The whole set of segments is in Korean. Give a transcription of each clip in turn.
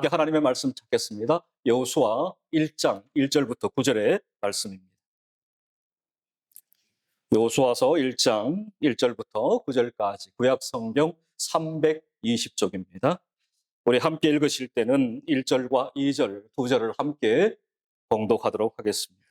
함께 하나님의 말씀 찾겠습니다. 여호수아 1장 1절부터 9절의 말씀입니다. 여호수아서 1장 1절부터 9절까지 구약 성경 320쪽입니다. 우리 함께 읽으실 때는 1절과 2절, 2절을 함께 봉독하도록 하겠습니다.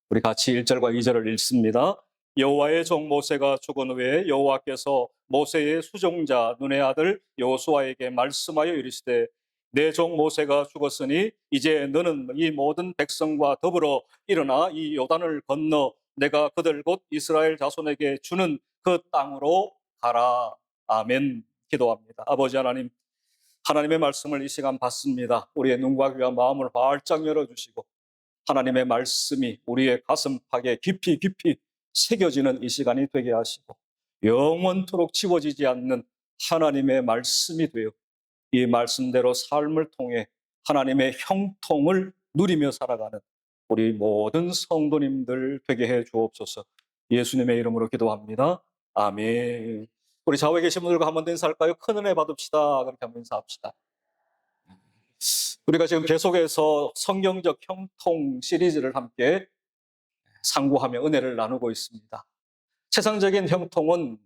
우리 같이 1절과 2절을 읽습니다. 여호와의 종 모세가 죽은 후에 여호와께서 모세의 수종자 눈의 아들 여호수아에게 말씀하여 이르시되 내 종 모세가 죽었으니 이제 너는 이 모든 백성과 더불어 일어나 이 요단을 건너 내가 그들 곧 이스라엘 자손에게 주는 그 땅으로 가라. 아멘. 기도합니다. 아버지 하나님, 하나님의 말씀을 이 시간 받습니다. 우리의 눈과 귀와 마음을 활짝 열어주시고 하나님의 말씀이 우리의 가슴팍에 깊이 새겨지는 이 시간이 되게 하시고 영원토록 지워지지 않는 하나님의 말씀이 되어 이 말씀대로 삶을 통해 하나님의 형통을 누리며 살아가는 우리 모든 성도님들 되게 해 주옵소서. 예수님의 이름으로 기도합니다. 아멘. 우리 좌우에 계신 분들과 한번 더 인사할까요? 큰 은혜 받읍시다. 그렇게 한번 인사합시다. 우리가 지금 계속해서 성경적 형통 시리즈를 함께 상고하며 은혜를 나누고 있습니다. 세상적인 형통은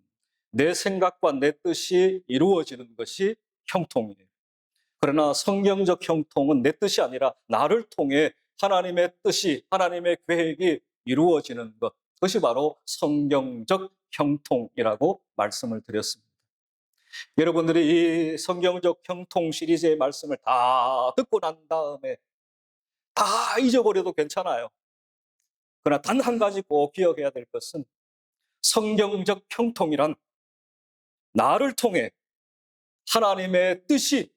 내 생각과 내 뜻이 이루어지는 것이 형통이에요. 그러나 성경적 형통은 내 뜻이 아니라 나를 통해 하나님의 뜻이, 하나님의 계획이 이루어지는 것, 그것이 바로 성경적 형통이라고 말씀을 드렸습니다. 여러분들이 이 성경적 형통 시리즈의 말씀을 다 듣고 난 다음에 다 잊어버려도 괜찮아요. 그러나 단 한 가지 꼭 기억해야 될 것은 성경적 형통이란 나를 통해 하나님의 뜻이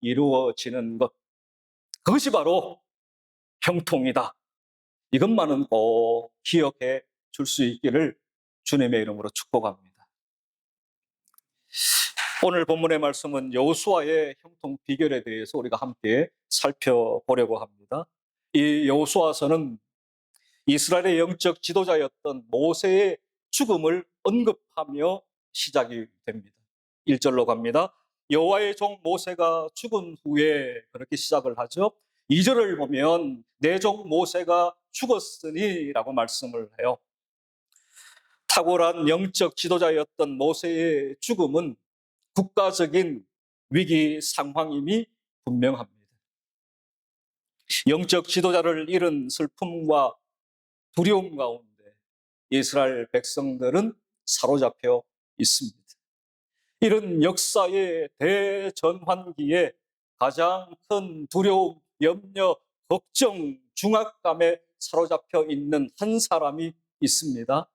이루어지는 것, 그것이 바로 형통이다. 이것만은 꼭 기억해 줄 수 있기를 주님의 이름으로 축복합니다. 오늘 본문의 말씀은 여호수아의 형통 비결에 대해서 우리가 함께 살펴보려고 합니다. 이 여호수아서는 이스라엘의 영적 지도자였던 모세의 죽음을 언급하며 시작이 됩니다. 1절로 갑니다. 여호와의 종 모세가 죽은 후에 그렇게 시작을 하죠. 2절을 보면 내 종 모세가 죽었으니 라고 말씀을 해요. 탁월한 영적 지도자였던 모세의 죽음은 국가적인 위기 상황임이 분명합니다. 영적 지도자를 잃은 슬픔과 두려움 가운데 이스라엘 백성들은 사로잡혀 있습니다. 이런 역사의 대전환기에 가장 큰 두려움, 염려, 걱정, 중압감에 사로잡혀 있는 한 사람이 있습니다.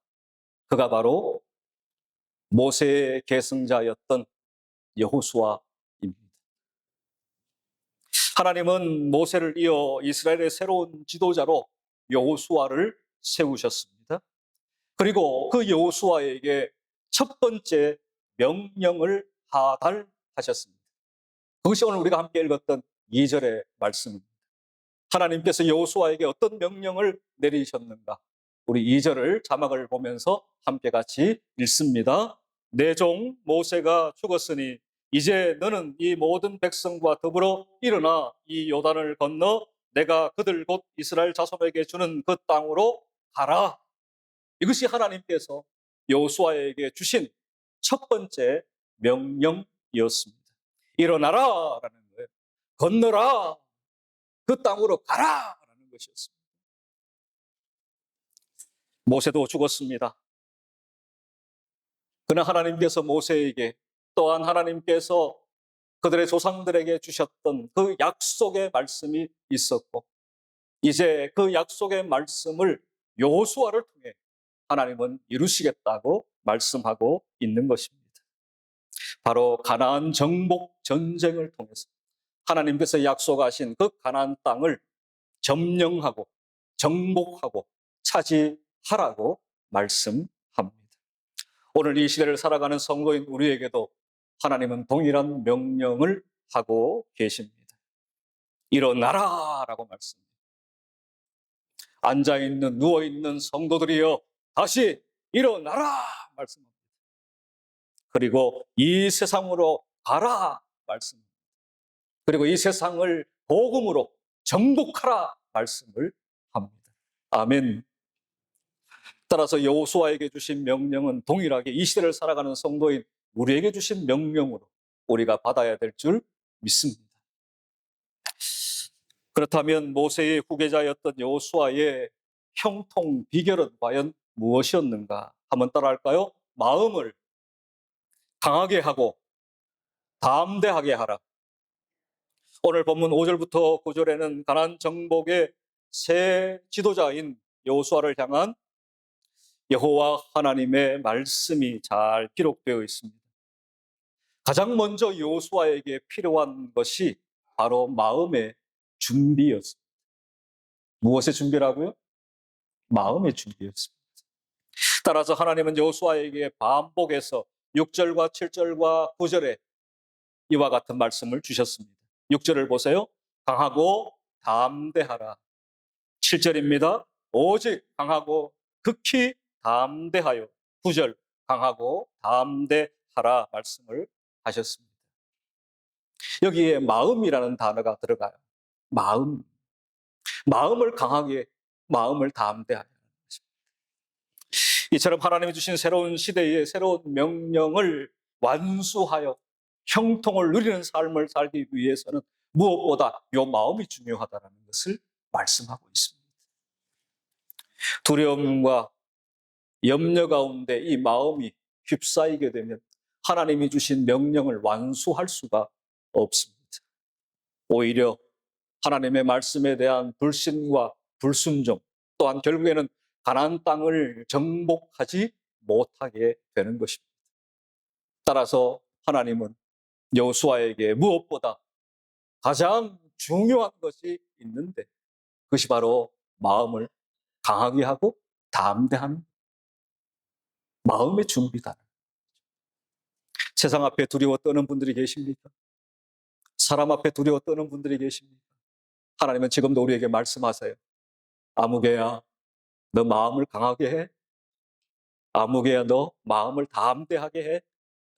그가 바로 모세의 계승자였던 여호수아입니다. 하나님은 모세를 이어 이스라엘의 새로운 지도자로 여호수아를 세우셨습니다. 그리고 그 여호수아에게 첫 번째 명령을 하달하셨습니다. 그것이 오늘 우리가 함께 읽었던 2절의 말씀입니다. 하나님께서 여호수아에게 어떤 명령을 내리셨는가? 우리 2절을 자막을 보면서 함께 같이 읽습니다. 내 종 모세가 죽었으니 이제 너는 이 모든 백성과 더불어 일어나 이 요단을 건너 내가 그들 곧 이스라엘 자손에게 주는 그 땅으로 가라. 이것이 하나님께서 여호수아에게 주신 첫 번째 명령이었습니다. 일어나라라는 거예요. 건너라. 그 땅으로 가라라는 것이었습니다. 모세도 죽었습니다. 그러나 하나님께서 모세에게 또한 하나님께서 그들의 조상들에게 주셨던 그 약속의 말씀이 있었고 이제 그 약속의 말씀을 여호수아를 통해 하나님은 이루시겠다고 말씀하고 있는 것입니다. 바로 가나안 정복 전쟁을 통해서 하나님께서 약속하신 그 가나안 땅을 점령하고 정복하고 차지하라고 말씀합니다. 오늘 이 시대를 살아가는 성도인 우리에게도 하나님은 동일한 명령을 하고 계십니다. 일어나라라고 말씀합니다. 앉아있는 누워있는 성도들이여 다시 일어나라 말씀합니다. 그리고 이 세상으로 가라 말씀합니다. 그리고 이 세상을 복음으로 정복하라 말씀을 합니다. 아멘. 따라서 여호수아에게 주신 명령은 동일하게 이 시대를 살아가는 성도인 우리에게 주신 명령으로 우리가 받아야 될 줄 믿습니다. 그렇다면 모세의 후계자였던 여호수아의 형통 비결은 과연 무엇이었는가? 한번 따라할까요? 마음을 강하게 하고 담대하게 하라. 오늘 본문 5절부터 9절에는 가나안 정복의 새 지도자인 여호수아를 향한 여호와 하나님의 말씀이 잘 기록되어 있습니다. 가장 먼저 여호수아에게 필요한 것이 바로 마음의 준비였습니다. 무엇의 준비라고요? 마음의 준비였습니다. 따라서 하나님은 여호수아에게 반복해서 6절과 7절과 9절에 이와 같은 말씀을 주셨습니다. 6절을 보세요. 강하고 담대하라. 7절입니다. 오직 강하고 극히 담대하여. 9절 강하고 담대하라 말씀을 하셨습니다. 여기에 마음이라는 단어가 들어가요. 마음을 강하게, 마음을 담대하여. 이처럼 하나님이 주신 새로운 시대의 새로운 명령을 완수하여 형통을 누리는 삶을 살기 위해서는 무엇보다 이 마음이 중요하다는 것을 말씀하고 있습니다. 두려움과 염려 가운데 이 마음이 휩싸이게 되면 하나님이 주신 명령을 완수할 수가 없습니다. 오히려 하나님의 말씀에 대한 불신과 불순종, 또한 결국에는 가나안 땅을 정복하지 못하게 되는 것입니다. 따라서 하나님은 여호수아에게 무엇보다 가장 중요한 것이 있는데 그것이 바로 마음을 강하게 하고 담대한 마음의 준비다. 세상 앞에 두려워 떠는 분들이 계십니까? 사람 앞에 두려워 떠는 분들이 계십니까? 하나님은 지금도 우리에게 말씀하세요. 아무개야, 너 마음을 강하게 해. 아무개야, 너 마음을 담대하게 해.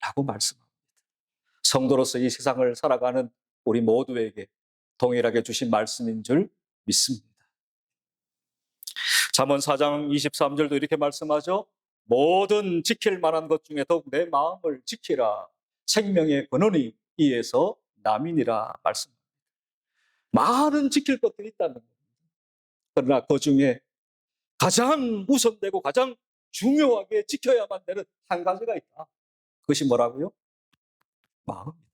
라고 말씀합니다. 성도로서 이 세상을 살아가는 우리 모두에게 동일하게 주신 말씀인 줄 믿습니다. 잠언 4장 23절도 이렇게 말씀하죠. 모든 지킬 만한 것 중에 더욱 내 마음을 지키라. 생명의 근원이 이에서 남이니라 말씀합니다. 많은 지킬 것들이 있다는 겁니다. 그러나 그 중에 가장 우선되고 가장 중요하게 지켜야만 되는 한 가지가 있다. 그것이 뭐라고요? 마음입니다.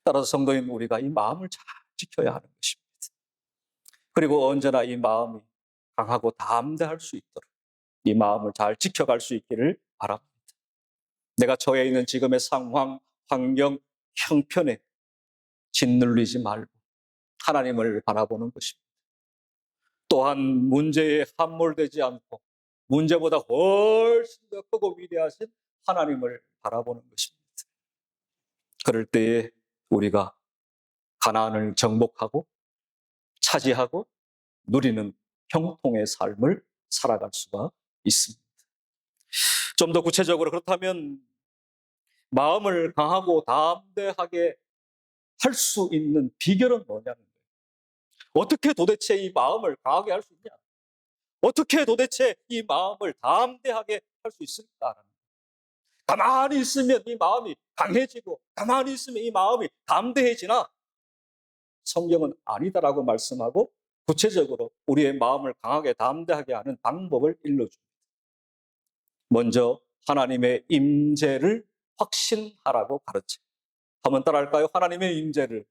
따라서 성도인 우리가 이 마음을 잘 지켜야 하는 것입니다. 그리고 언제나 이 마음이 강하고 담대할 수 있도록 이 마음을 잘 지켜갈 수 있기를 바랍니다. 내가 처해 있는 지금의 상황, 환경, 형편에 짓눌리지 말고 하나님을 바라보는 것입니다. 또한 문제에 함몰되지 않고 문제보다 훨씬 더 크고 위대하신 하나님을 바라보는 것입니다. 그럴 때에 우리가 가나안을 정복하고 차지하고 누리는 형통의 삶을 살아갈 수가 있습니다. 좀 더 구체적으로 그렇다면 마음을 강하고 담대하게 할 수 있는 비결은 뭐냐는 거예요. 어떻게 도대체 이 마음을 강하게 할 수 있냐? 어떻게 도대체 이 마음을 담대하게 할 수 있을까? 가만히 있으면 이 마음이 강해지고 가만히 있으면 이 마음이 담대해지나? 성경은 아니다라고 말씀하고 구체적으로 우리의 마음을 강하게 담대하게 하는 방법을 일러줍니다. 먼저 하나님의 임재를 확신하라고 가르쳐요. 한번 따라할까요? 하나님의 임재를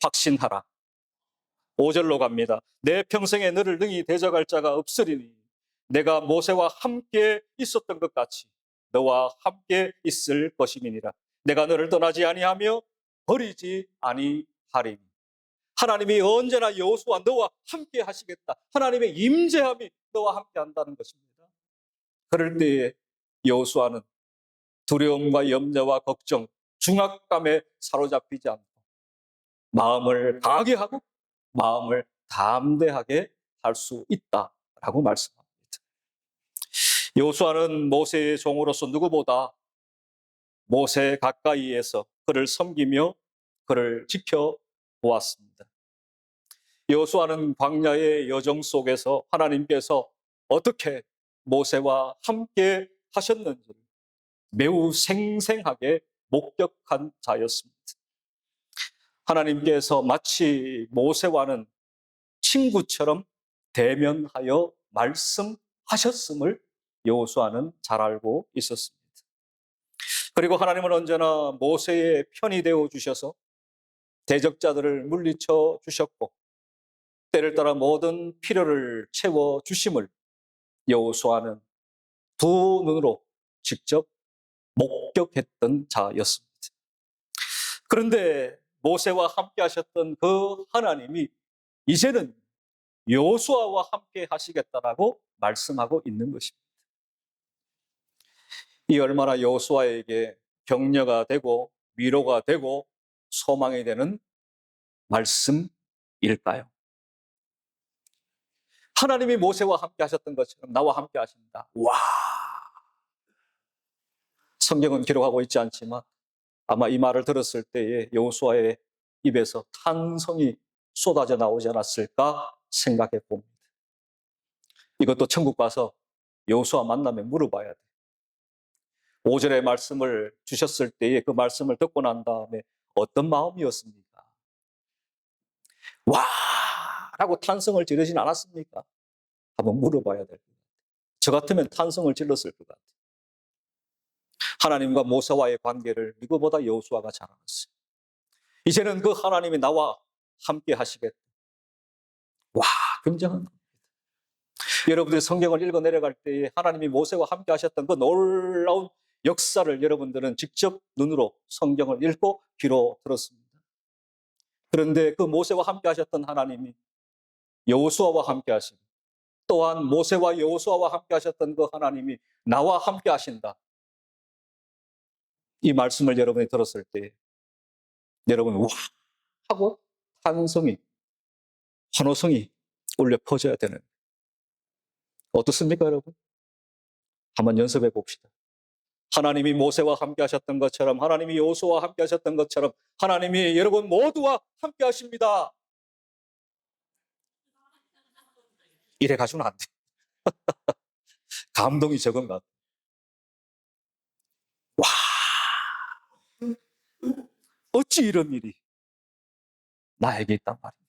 확신하라. 5절로 갑니다. 내 평생에 너를 능히 대적할 자가 없으리니 내가 모세와 함께 있었던 것 같이 너와 함께 있을 것임이니라. 내가 너를 떠나지 아니하며 버리지 아니하리니. 하나님이 언제나 여호수아 너와 함께 하시겠다. 하나님의 임재함이 너와 함께 한다는 것입니다. 그럴 때에 여호수아는 두려움과 염려와 걱정, 중압감에 사로잡히지 않고 마음을 강하게 하고 마음을 담대하게 할 수 있다라고 말씀합니다. 여호수아는 모세의 종으로서 누구보다 모세 가까이에서 그를 섬기며 그를 지켜보았습니다. 여호수아는 광야의 여정 속에서 하나님께서 어떻게 모세와 함께 하셨는지를 매우 생생하게 목격한 자였습니다. 하나님께서 마치 모세와는 친구처럼 대면하여 말씀하셨음을 여호수아는 잘 알고 있었습니다. 그리고 하나님은 언제나 모세의 편이 되어 주셔서 대적자들을 물리쳐 주셨고 때를 따라 모든 필요를 채워 주심을 여호수아는 두 눈으로 직접 목격했던 자였습니다. 그런데 모세와 함께 하셨던 그 하나님이 이제는 여호수아와 함께 하시겠다라고 말씀하고 있는 것입니다. 이 얼마나 여호수아에게 격려가 되고 위로가 되고 소망이 되는 말씀일까요? 하나님이 모세와 함께 하셨던 것처럼 나와 함께 하신다. 와! 성경은 기록하고 있지 않지만 아마 이 말을 들었을 때에 여호수아의 입에서 탄성이 쏟아져 나오지 않았을까 생각해 봅니다. 이것도 천국 가서 여호수아 만나면 물어봐야 돼. 5절의 말씀을 주셨을 때에 그 말씀을 듣고 난 다음에 어떤 마음이었습니까? 와! 라고 탄성을 지르진 않았습니까? 한번 물어봐야 될 것 같아요. 저 같으면 탄성을 질렀을 것 같아요. 하나님과 모세와의 관계를 누구보다 여호수아가 잘 알았어요. 이제는 그 하나님이 나와 함께 하시겠다. 와, 굉장한 겁니다. 여러분들이 성경을 읽어 내려갈 때에 하나님이 모세와 함께 하셨던 그 놀라운 역사를 여러분들은 직접 눈으로 성경을 읽고 귀로 들었습니다. 그런데 그 모세와 함께 하셨던 하나님이 여호수아와 함께 하시고 또한 모세와 여호수아와 함께 하셨던 그 하나님이 나와 함께 하신다. 이 말씀을 여러분이 들었을 때 여러분 와 하고 탄성이 환호성이 울려 퍼져야 되는 어떻습니까 여러분? 한번 연습해 봅시다. 하나님이 모세와 함께 하셨던 것처럼 하나님이 여호수아와 함께 하셨던 것처럼 하나님이 여러분 모두와 함께 하십니다. 이래 가지고는 안 돼. 감동이 적은 것 같아요. 와, 어찌 이런 일이 나에게 있단 말이야.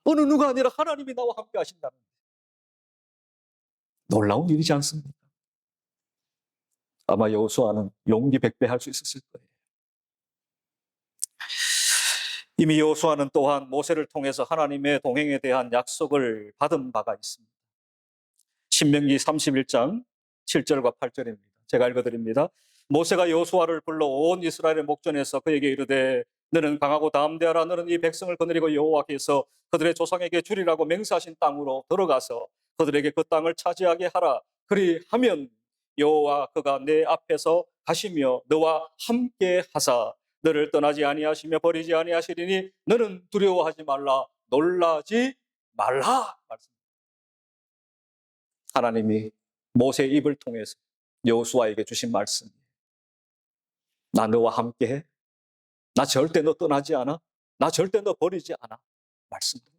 어느 누가 아니라 하나님이 나와 함께 하신다는 놀라운 일이지 않습니까? 아마 여호수아는 용기 백배할 수 있었을 거예요. 이미 여호수아는 또한 모세를 통해서 하나님의 동행에 대한 약속을 받은 바가 있습니다. 신명기 31장 7절과 8절입니다. 제가 읽어드립니다. 모세가 여호수아를 불러 온 이스라엘의 목전에서 그에게 이르되 너는 강하고 담대하라. 너는 이 백성을 거느리고 여호와께서 그들의 조상에게 주리라고 맹세하신 땅으로 들어가서 그들에게 그 땅을 차지하게 하라. 그리하면 여호와 그가 내 앞에서 가시며 너와 함께 하사 너를 떠나지 아니하시며 버리지 아니하시리니 너는 두려워하지 말라 놀라지 말라. 하나님이 모세의 입을 통해서 여호수아에게 주신 말씀. 나 너와 함께해. 나 절대 너 떠나지 않아. 나 절대 너 버리지 않아. 말씀드립니다.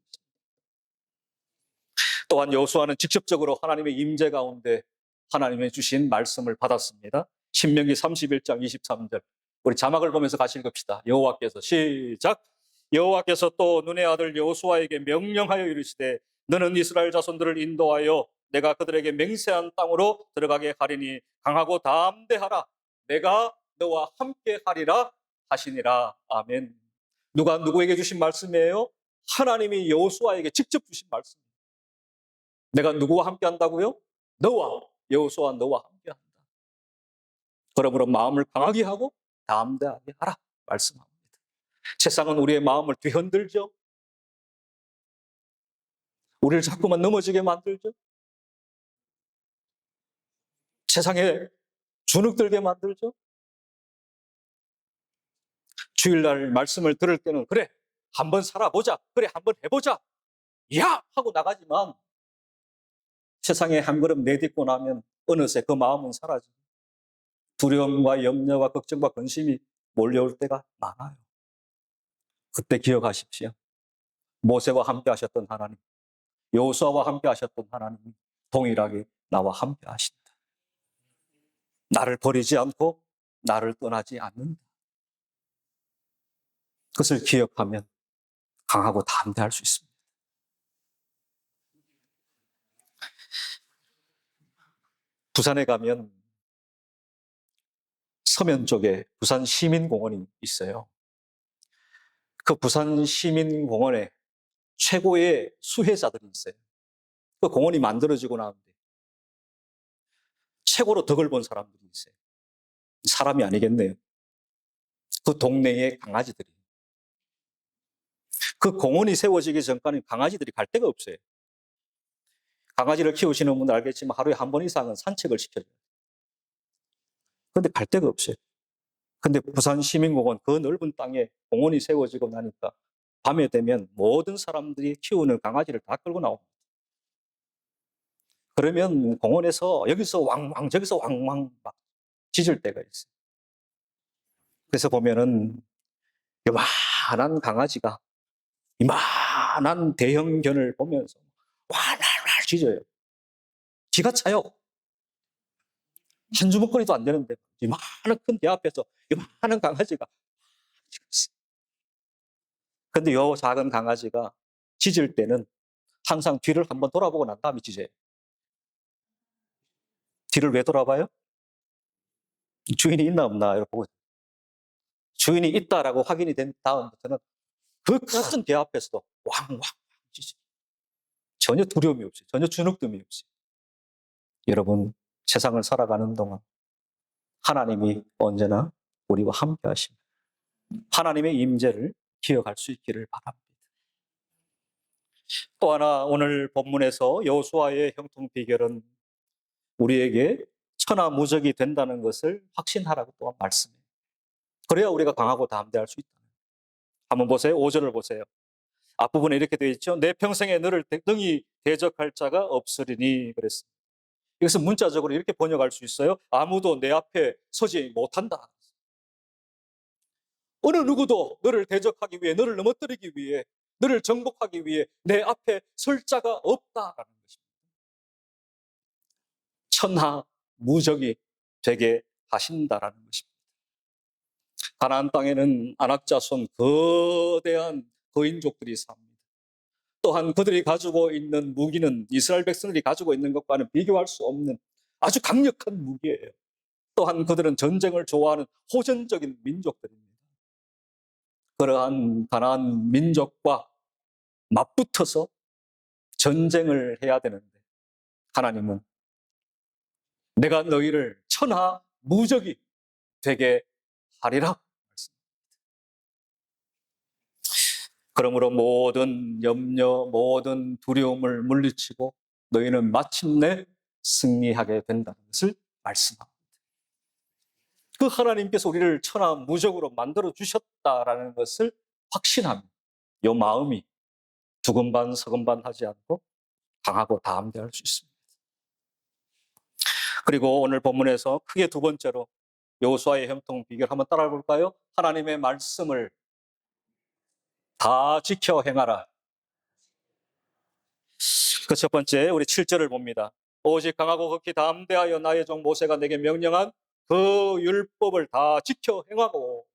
또한 여호수아는 직접적으로 하나님의 임재 가운데 하나님의 주신 말씀을 받았습니다. 신명기 31장 23절. 우리 자막을 보면서 같이 읽읍시다. 여호와께서 시작. 여호와께서 또 눈의 아들 여호수아에게 명령하여 이르시되 너는 이스라엘 자손들을 인도하여 내가 그들에게 맹세한 땅으로 들어가게 하리니 강하고 담대하라. 내가 너와 함께 하리라 하시니라. 아멘. 누가 누구에게 주신 말씀이에요? 하나님이 여호수아에게 직접 주신 말씀입니다. 내가 누구와 함께 한다고요? 너와 여호수아 너와 함께 한다. 그러므로 마음을 강하게 하고 담대하게 하라 말씀합니다. 세상은 우리의 마음을 뒤흔들죠. 우리를 자꾸만 넘어지게 만들죠. 세상에 주눅들게 만들죠. 주일날 말씀을 들을 때는 그래 한번 살아보자. 그래 한번 해보자. 야! 하고 나가지만 세상에 한 걸음 내딛고 나면 어느새 그 마음은 사라지고 두려움과 염려와 걱정과 근심이 몰려올 때가 많아요. 그때 기억하십시오. 모세와 함께 하셨던 하나님, 여호수아와 함께 하셨던 하나님이 동일하게 나와 함께 하신다. 나를 버리지 않고 나를 떠나지 않는다. 그것을 기억하면 강하고 담대할 수 있습니다. 부산에 가면 서면 쪽에 부산 시민공원이 있어요. 그 부산 시민공원에 최고의 수혜자들이 있어요. 그 공원이 만들어지고 나는데 최고로 덕을 본 사람들이 있어요. 사람이 아니겠네요. 그 동네의 강아지들이. 그 공원이 세워지기 전까지는 강아지들이 갈 데가 없어요. 강아지를 키우시는 분들 알겠지만 하루에 한 번 이상은 산책을 시켜줘요. 그런데 갈 데가 없어요. 근데 부산 시민공원 그 넓은 땅에 공원이 세워지고 나니까 밤에 되면 모든 사람들이 키우는 강아지를 다 끌고 나옵니다. 그러면 공원에서 여기서 왕왕 저기서 왕왕 막 짖을 때가 있어요. 그래서 보면은 요만한 강아지가 이만한 대형견을 보면서 와랄랄 짖어요. 기가 차요. 한 주먹거리도 안 되는데 이만한 큰 대 앞에서 이만한 강아지가 짖었어요. 근데 요 작은 강아지가 짖을 때는 항상 뒤를 한번 돌아보고 난 다음에 짖어요. 뒤를 왜 돌아봐요? 주인이 있나 없나 이렇게 보고 주인이 있다라고 확인이 된 다음부터는 그 큰 개 앞에서도 왕왕 짖어요. 전혀 두려움이 없어요. 전혀 주눅듦이 없어요. 여러분, 세상을 살아가는 동안 하나님이 언제나 우리와 함께 하십니다. 하나님의 임재를 기억할 수 있기를 바랍니다. 또 하나 오늘 본문에서 여호수아의 형통 비결은 우리에게 천하무적이 된다는 것을 확신하라고 또한 말씀해요. 그래야 우리가 강하고 담대할 수 있다. 한번 보세요. 5절을 보세요. 앞부분에 이렇게 되어 있죠. 내 평생에 너를 능히 대적할 자가 없으리니 그랬습니다. 이것은 문자적으로 이렇게 번역할 수 있어요. 아무도 내 앞에 서지 못한다. 어느 누구도 너를 대적하기 위해, 너를 넘어뜨리기 위해, 너를 정복하기 위해 내 앞에 설 자가 없다라는 것입니다. 천하무적이 되게 하신다라는 것입니다. 가나안 땅에는 안악자손 거대한 거인족들이 삽니다. 또한 그들이 가지고 있는 무기는 이스라엘 백성들이 가지고 있는 것과는 비교할 수 없는 아주 강력한 무기예요. 또한 그들은 전쟁을 좋아하는 호전적인 민족들입니다. 그러한 가나안 민족과 맞붙어서 전쟁을 해야 되는데 하나님은 내가 너희를 천하무적이 되게 하리라. 그러므로 모든 염려, 모든 두려움을 물리치고 너희는 마침내 승리하게 된다는 것을 말씀합니다. 그 하나님께서 우리를 천하무적으로 만들어 주셨다라는 것을 확신합니다. 이 마음이 두근반 서근반 하지 않고 강하고 담대할 수 있습니다. 그리고 오늘 본문에서 크게 두 번째로 여호수아의 형통 비결 한번 따라해 볼까요? 하나님의 말씀을 다 지켜 행하라. 그 첫 번째 우리 7절을 봅니다. 오직 강하고 극히 담대하여 나의 종 모세가 내게 명령한 그 율법을 다 지켜 행하고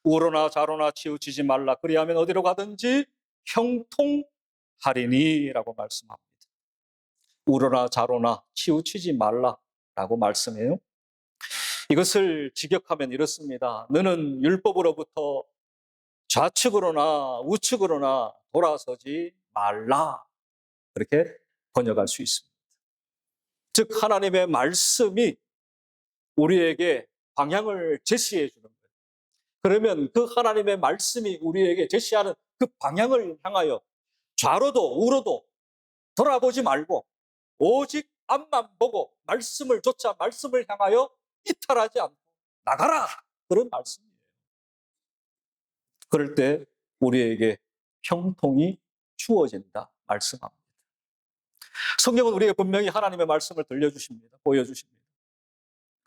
우로나 좌로나 치우치지 말라. 그리하면 어디로 가든지 형통하리니라고 말씀합니다. 우로나 좌로나 치우치지 말라라고 말씀해요. 이것을 직역하면 이렇습니다. 너는 율법으로부터 좌측으로나 우측으로나 돌아서지 말라. 그렇게 번역할 수 있습니다. 즉 하나님의 말씀이 우리에게 방향을 제시해 주는 거예요. 그러면 그 하나님의 말씀이 우리에게 제시하는 그 방향을 향하여 좌로도 우로도 돌아보지 말고 오직 앞만 보고 말씀을 좇아 말씀을 향하여 이탈하지 않고 나가라. 그런 말씀이에요. 그럴 때 우리에게 형통이 주어진다 말씀합니다. 성경은 우리에게 분명히 하나님의 말씀을 들려주십니다. 보여주십니다.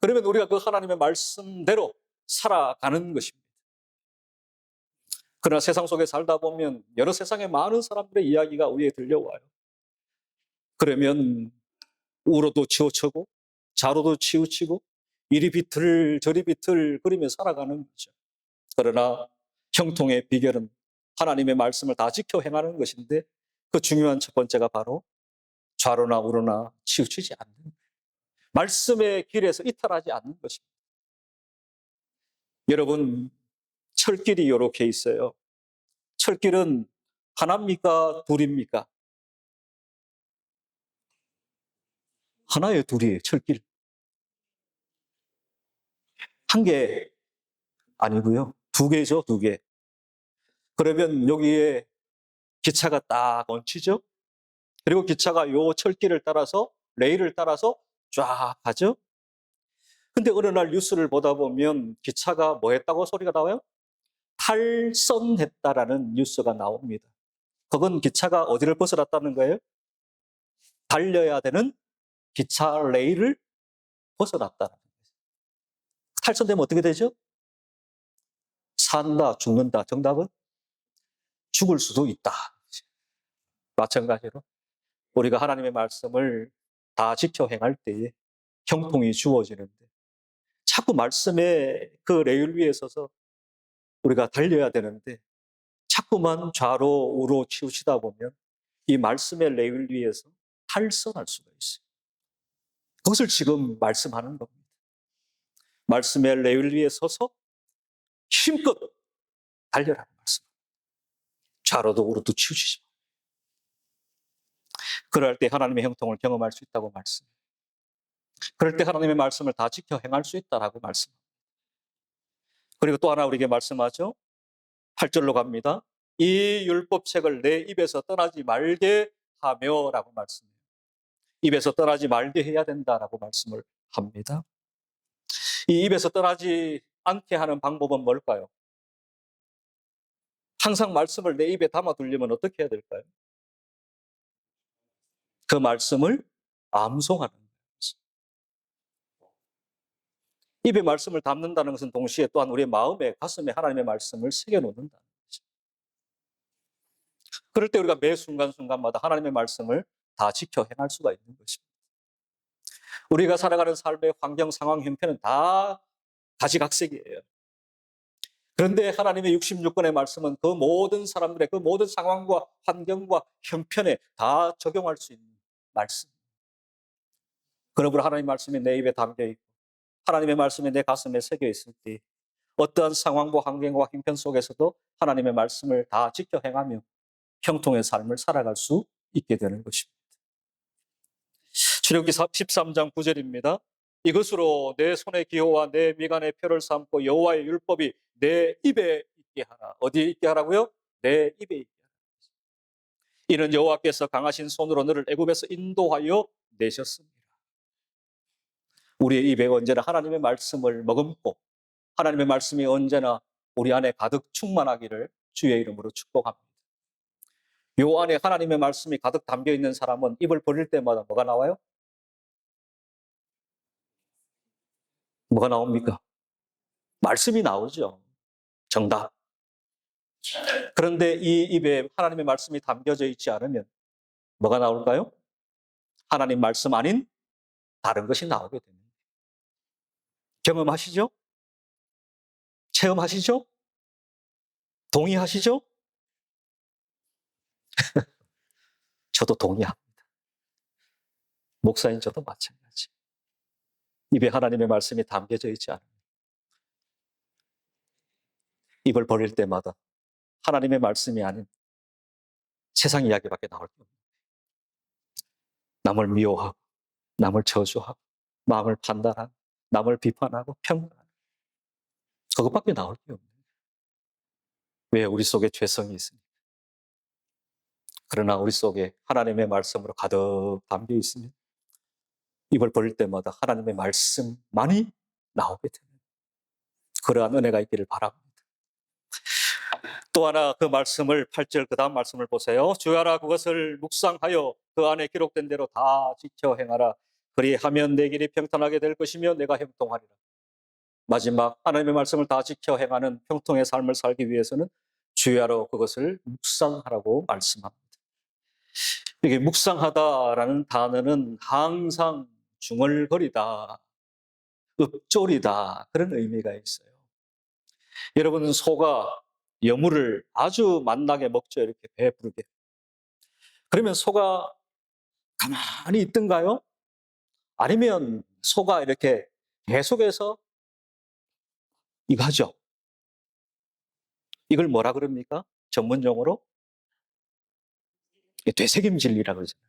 그러면 우리가 그 하나님의 말씀대로 살아가는 것입니다. 그러나 세상 속에 살다 보면 여러 세상의 많은 사람들의 이야기가 우리에게 들려와요. 그러면 우로도 치우치고 좌로도 치우치고 이리 비틀 저리 비틀 그리며 살아가는 거죠. 그러나 형통의 비결은 하나님의 말씀을 다 지켜 행하는 것인데 그 중요한 첫 번째가 바로 좌로나 우로나 치우치지 않는 거예요. 말씀의 길에서 이탈하지 않는 것입니다. 여러분, 철길이 이렇게 있어요. 철길은 하나입니까? 둘입니까? 하나예요, 둘이에요, 철길. 한 개 아니고요. 두 개죠, 두 개. 그러면 여기에 기차가 딱 얹히죠? 그리고 기차가 요 철길을 따라서, 레일을 따라서 쫙 가죠? 근데 어느 날 뉴스를 보다 보면 기차가 뭐 했다고 소리가 나와요? 탈선했다라는 뉴스가 나옵니다. 그건 기차가 어디를 벗어났다는 거예요? 달려야 되는 기차 레일을 벗어났다는 거예요. 탈선되면 어떻게 되죠? 산다, 죽는다. 정답은? 죽을 수도 있다. 마찬가지로 우리가 하나님의 말씀을 다 지켜 행할 때에 형통이 주어지는데 자꾸 말씀의 그 레일 위에 서서 우리가 달려야 되는데 자꾸만 좌로 우로 치우치다 보면 이 말씀의 레일 위에서 탈선할 수가 있어요. 그것을 지금 말씀하는 겁니다. 말씀의 레일 위에 서서 힘껏 달려라는 말씀. 좌로도 우로도 치우치지 마. 그럴 때 하나님의 형통을 경험할 수 있다고 말씀해요. 그럴 때 하나님의 말씀을 다 지켜 행할 수 있다라고 말씀합니다. 그리고 또 하나 우리에게 말씀하죠. 8절로 갑니다. 이 율법책을 내 입에서 떠나지 말게 하며 라고 말씀해요. 입에서 떠나지 말게 해야 된다라고 말씀을 합니다. 이 입에서 떠나지 않게 하는 방법은 뭘까요? 항상 말씀을 내 입에 담아두려면 어떻게 해야 될까요? 그 말씀을 암송하는 거예요. 입에 말씀을 담는다는 것은 동시에 또한 우리의 마음에, 가슴에 하나님의 말씀을 새겨놓는다는 거죠. 그럴 때 우리가 매 순간순간마다 하나님의 말씀을 다 지켜 행할 수가 있는 것입니다. 우리가 살아가는 삶의 환경, 상황, 형편은 다 가지각색이에요. 그런데 하나님의 66권의 말씀은 그 모든 사람들의 그 모든 상황과 환경과 형편에 다 적용할 수 있는 말씀. 그러므로 하나님의 말씀이 내 입에 담겨 있고 하나님의 말씀이 내 가슴에 새겨 있을 때 어떠한 상황과 환경과 형편 속에서도 하나님의 말씀을 다 지켜 행하며 형통의 삶을 살아갈 수 있게 되는 것입니다. 출애굽기 13장 9절입니다. 이것으로 내 손의 기호와 내 미간의 표를 삼고 여호와의 율법이 내 입에 있게 하라. 어디에 있게 하라고요? 내 입에 있게 하라. 이는 여호와께서 강하신 손으로 너를 애굽에서 인도하여 내셨습니다. 우리의 입에 언제나 하나님의 말씀을 머금고 하나님의 말씀이 언제나 우리 안에 가득 충만하기를 주의 이름으로 축복합니다. 요 안에 하나님의 말씀이 가득 담겨 있는 사람은 입을 벌릴 때마다 뭐가 나와요? 뭐가 나옵니까? 말씀이 나오죠. 정답. 그런데 이 입에 하나님의 말씀이 담겨져 있지 않으면 뭐가 나올까요? 하나님 말씀 아닌 다른 것이 나오게 됩니다. 경험하시죠? 체험하시죠? 동의하시죠? 저도 동의합니다. 목사인 저도 마찬가지. 입에 하나님의 말씀이 담겨져 있지 않으면 입을 벌릴 때마다 하나님의 말씀이 아닌 세상 이야기밖에 나올 게 없는 거예요. 남을 미워하고 남을 저주하고 마음을 판단하고 남을 비판하고 평가하고 그것밖에 나올 게 없는 거예요. 왜? 우리 속에 죄성이 있으니까. 그러나 우리 속에 하나님의 말씀으로 가득 담겨 있으면 입을 벌릴 때마다 하나님의 말씀만이 나오게 되는 그러한 은혜가 있기를 바랍니다. 또 하나 그 말씀을 8절 그 다음 말씀을 보세요. 주야라 그것을 묵상하여 그 안에 기록된 대로 다 지켜 행하라. 그리하면 내 길이 평탄하게 될 것이며 내가 형통하리라. 마지막 하나님의 말씀을 다 지켜 행하는 형통의 삶을 살기 위해서는 주야로 그것을 묵상하라고 말씀합니다. 이게 묵상하다라는 단어는 항상 중얼거리다, 읊조리다 그런 의미가 있어요. 여러분 소가 여물을 아주 맛나게 먹죠. 이렇게 배부르게. 그러면 소가 가만히 있던가요? 아니면 소가 이렇게 계속해서 이거 하죠. 이걸 뭐라 그럽니까? 전문 용어로 되새김질이라고 그러잖아요.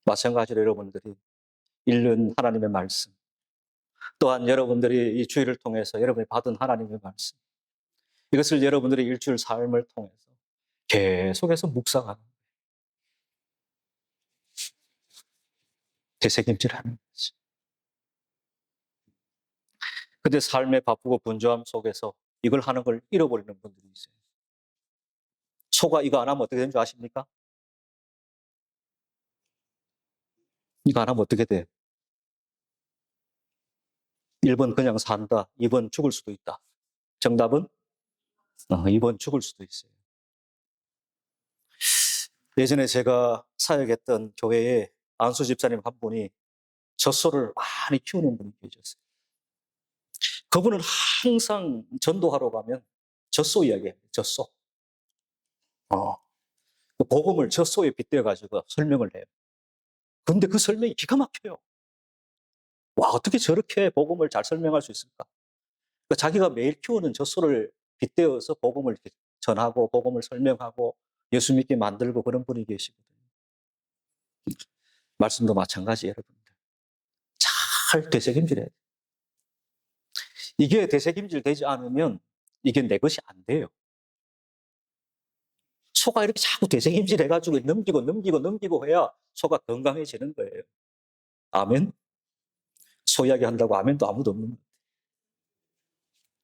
마찬가지로 여러분들이 읽는 하나님의 말씀, 또한 여러분들이 이 주일을 통해서 여러분이 받은 하나님의 말씀, 이것을 여러분들의 일주일 삶을 통해서 계속해서 묵상하는, 되새김질하는 거지. 근데 삶의 바쁘고 분주함 속에서 이걸 하는 걸 잃어버리는 분들이 있어요. 소가 이거 안 하면 어떻게 되는 줄 아십니까? 이거 안 하면 어떻게 돼? 1번 그냥 산다. 2번 죽을 수도 있다. 정답은 2번 죽을 수도 있어요. 예전에 제가 사역했던 교회에 안수 집사님 한 분이 젖소를 많이 키우는 분이 계셨어요. 그분은 항상 전도하러 가면 젖소 이야기해요. 젖소. 그 복음을 젖소에 빗대어가지고 설명을 해요. 근데 그 설명이 기가 막혀요. 와, 어떻게 저렇게 복음을 잘 설명할 수 있을까? 그러니까 자기가 매일 키우는 젖소를 빗대어서 복음을 전하고 복음을 설명하고 예수 믿게 만들고 그런 분이 계시거든요. 말씀도 마찬가지예요, 여러분들. 잘 되새김질해야 돼요. 이게 되새김질 되지 않으면 이게 내 것이 안 돼요. 소가 이렇게 자꾸 되새김질 해가지고 넘기고 해야 소가 건강해지는 거예요. 아멘? 소 이야기 한다고 아멘도 아무도 없는 거예요.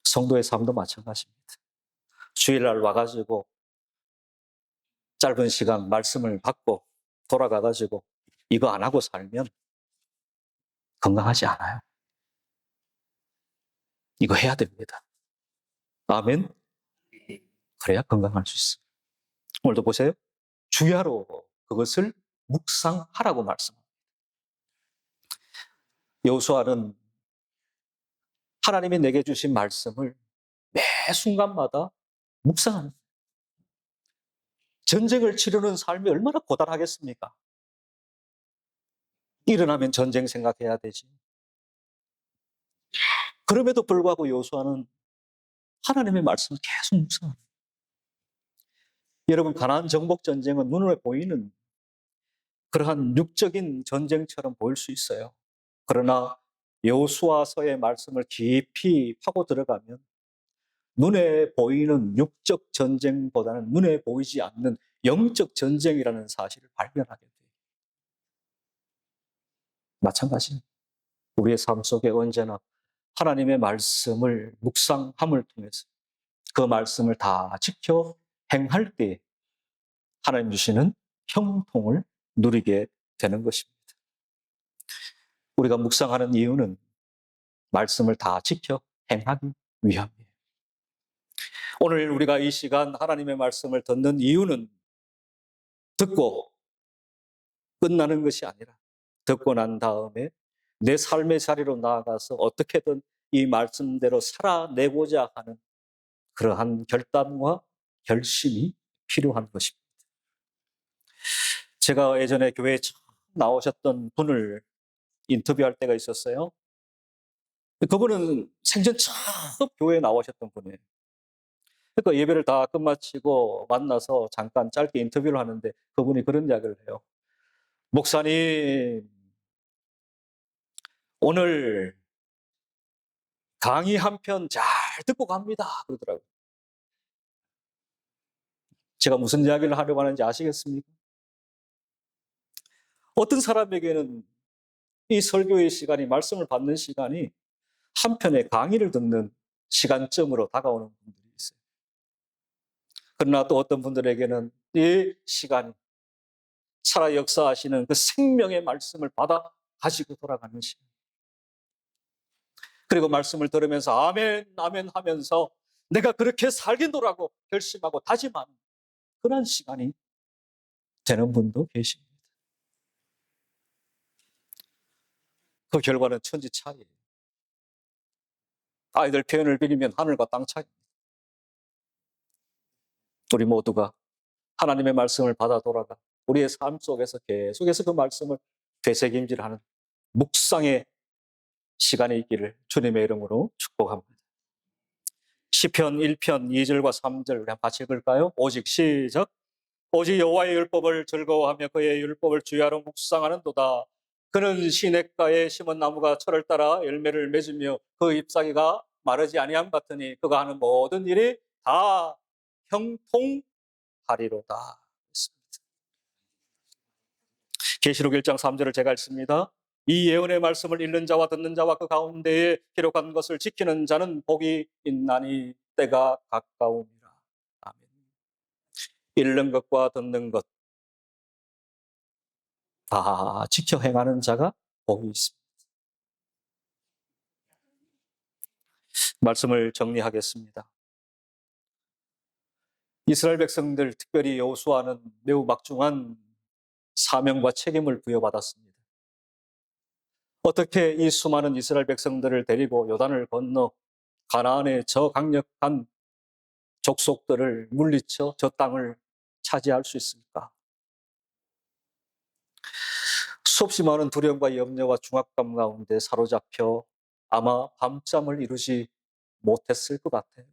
성도의 삶도 마찬가지입니다. 주일날 와가지고 짧은 시간 말씀을 받고 돌아가가지고 이거 안 하고 살면 건강하지 않아요. 이거 해야 됩니다. 아멘? 그래야 건강할 수 있어요. 오늘도 보세요. 주야로 그것을 묵상하라고 말씀합니다. 여호수아는 하나님이 내게 주신 말씀을 매 순간마다 묵상하는 거예요. 전쟁을 치르는 삶이 얼마나 고단하겠습니까? 일어나면 전쟁 생각해야 되지. 그럼에도 불구하고 여호수아는 하나님의 말씀을 계속 묵상합니다. 여러분, 가나안 정복 전쟁은 눈에 보이는 그러한 육적인 전쟁처럼 보일 수 있어요. 그러나 여호수아서의 말씀을 깊이 파고 들어가면 눈에 보이는 육적 전쟁보다는 눈에 보이지 않는 영적 전쟁이라는 사실을 발견하게 돼요. 마찬가지입니다. 우리의 삶 속에 언제나 하나님의 말씀을 묵상함을 통해서 그 말씀을 다 지켜 행할 때 하나님 주시는 형통을 누리게 되는 것입니다. 우리가 묵상하는 이유는 말씀을 다 지켜 행하기 위함이에요. 오늘 우리가 이 시간 하나님의 말씀을 듣는 이유는 듣고 끝나는 것이 아니라 듣고 난 다음에 내 삶의 자리로 나아가서 어떻게든 이 말씀대로 살아내고자 하는 그러한 결단과 결심이 필요한 것입니다. 제가 예전에 교회에 처음 나오셨던 분을 인터뷰할 때가 있었어요. 그분은 생전 처음 교회에 나오셨던 분이에요. 그러니까 예배를 다 끝마치고 만나서 잠깐 짧게 인터뷰를 하는데 그분이 그런 이야기를 해요. 목사님, 오늘 강의 한 편 잘 듣고 갑니다. 그러더라고요. 제가 무슨 이야기를 하려고 하는지 아시겠습니까? 어떤 사람에게는 이 설교의 시간이, 말씀을 받는 시간이 한편의 강의를 듣는 시간점으로 다가오는 분들이 있어요. 그러나 또 어떤 분들에게는 이 시간이 살아 역사하시는 그 생명의 말씀을 받아 가지고 돌아가는 시간. 그리고 말씀을 들으면서 아멘, 아멘 하면서 내가 그렇게 살겠노라고 결심하고 다짐하는 그런 시간이 되는 분도 계십니다. 그 결과는 천지차이예요. 아이들 표현을 빌리면 하늘과 땅 차이입니다. 우리 모두가 하나님의 말씀을 받아 돌아가 우리의 삶 속에서 계속해서 그 말씀을 되새김질하는 묵상의 시간이 있기를 주님의 이름으로 축복합니다. 시편 1편 2절과 3절 같이 읽을까요? 오직 시작. 오직 여호와의 율법을 즐거워하며 그의 율법을 주야로 묵상하는도다. 그는 시냇가에 심은 나무가 철을 따라 열매를 맺으며 그 잎사귀가 마르지 아니함 같으니 그가 하는 모든 일이 다 형통하리로다. 계시록 1장 3절을 제가 읽습니다. 이 예언의 말씀을 읽는 자와 듣는 자와 그 가운데에 기록한 것을 지키는 자는 복이 있나니 때가 가까우니라. 아멘. 읽는 것과 듣는 것 다 지켜 행하는 자가 복이 있습니다. 말씀을 정리하겠습니다. 이스라엘 백성들, 특별히 여호수아는 매우 막중한 사명과 책임을 부여받았습니다. 어떻게 이 수많은 이스라엘 백성들을 데리고 요단을 건너 가나안의 저 강력한 족속들을 물리쳐 저 땅을 차지할 수 있을까? 수없이 많은 두려움과 염려와 중압감 가운데 사로잡혀 아마 밤잠을 이루지 못했을 것 같아요.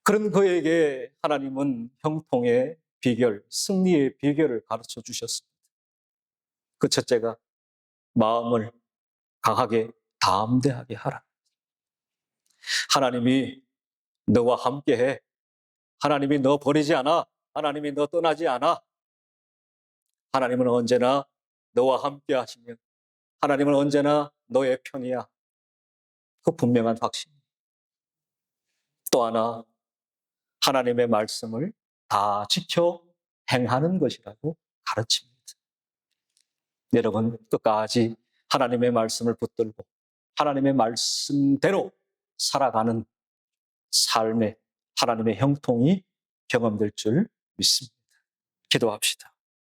그런 그에게 하나님은 형통의 비결, 승리의 비결을 가르쳐 주셨습니다. 그 첫째가 마음을 강하게 담대하게 하라. 하나님이 너와 함께해. 하나님이 너 버리지 않아. 하나님이 너 떠나지 않아. 하나님은 언제나 너와 함께 하시며 하나님은 언제나 너의 편이야. 그 분명한 확신. 또 하나, 하나님의 말씀을 다 지켜 행하는 것이라고 가르칩니다. 여러분, 끝까지 하나님의 말씀을 붙들고 하나님의 말씀대로 살아가는 삶의 하나님의 형통이 경험될 줄 믿습니다. 기도합시다.